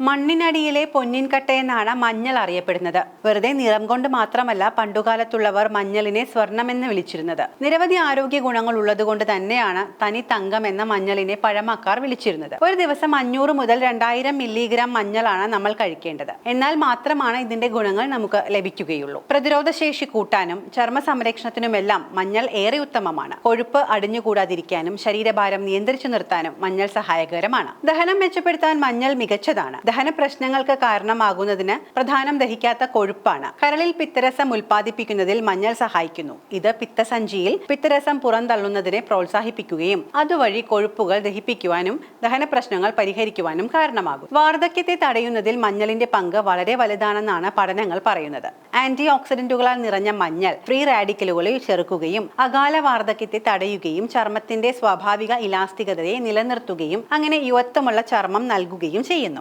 മണ്ണിനടിയിലെ പൊന്നിൻകട്ട എന്നാണ് മഞ്ഞൾ അറിയപ്പെടുന്നത്. വെറുതെ നിറം കൊണ്ട് മാത്രമല്ല പണ്ടുകാലത്തുള്ളവർ മഞ്ഞളിനെ സ്വർണമെന്ന് വിളിച്ചിരുന്നത്. നിരവധി ആരോഗ്യ ഗുണങ്ങൾ ഉള്ളതുകൊണ്ട് തന്നെയാണ് തനി തങ്കം എന്ന മഞ്ഞളിനെ പഴമക്കാർ വിളിച്ചിരുന്നത്. ഒരു ദിവസം 500 മുതൽ 2000 മില്ലിഗ്രാം മഞ്ഞളാണ് നമ്മൾ കഴിക്കേണ്ടത്. എന്നാൽ മാത്രമാണ് ഇതിന്റെ ഗുണങ്ങൾ നമുക്ക് ലഭിക്കുകയുള്ളൂ. പ്രതിരോധ ശേഷി കൂട്ടാനും ചർമ്മ സംരക്ഷണത്തിനുമെല്ലാം മഞ്ഞൾ ഏറെ ഉത്തമമാണ്. കൊഴുപ്പ് അടിഞ്ഞുകൂടാതിരിക്കാനും ശരീരഭാരം നിയന്ത്രിച്ചു നിർത്താനും മഞ്ഞൾ സഹായകരമാണ്. ദഹനം മെച്ചപ്പെടുത്താൻ മഞ്ഞൾ മികച്ചതാണ്. ദഹന പ്രശ്നങ്ങൾക്ക് കാരണമാകുന്നതിന് പ്രധാനം ദഹിക്കാത്ത കൊഴുപ്പാണ്. കരളിൽ പിത്തരസം ഉൽപ്പാദിപ്പിക്കുന്നതിൽ മഞ്ഞൾ സഹായിക്കുന്നു. ഇത് പിത്തസഞ്ചിയിൽ പിത്തരസം പുറന്തള്ളുന്നതിനെ പ്രോത്സാഹിപ്പിക്കുകയും അതുവഴി കൊഴുപ്പുകൾ ദഹിപ്പിക്കുവാനും ദഹന പ്രശ്നങ്ങൾ പരിഹരിക്കുവാനും കാരണമാകും. വാർദ്ധക്യത്തെ തടയുന്നതിൽ മഞ്ഞളിന്റെ പങ്ക് വളരെ വലുതാണെന്നാണ് പഠനങ്ങൾ പറയുന്നത്. ആന്റി ഓക്സിഡന്റുകളാൽ നിറഞ്ഞ മഞ്ഞൾ ഫ്രീ റാഡിക്കലുകളെ ചെറുക്കുകയും അകാല വാർദ്ധക്യത്തെ തടയുകയും ചർമ്മത്തിന്റെ സ്വാഭാവിക ഇലാസ്തികതയെ നിലനിർത്തുകയും അങ്ങനെ യുവത്വമുള്ള ചർമ്മം നൽകുകയും ചെയ്യുന്നു.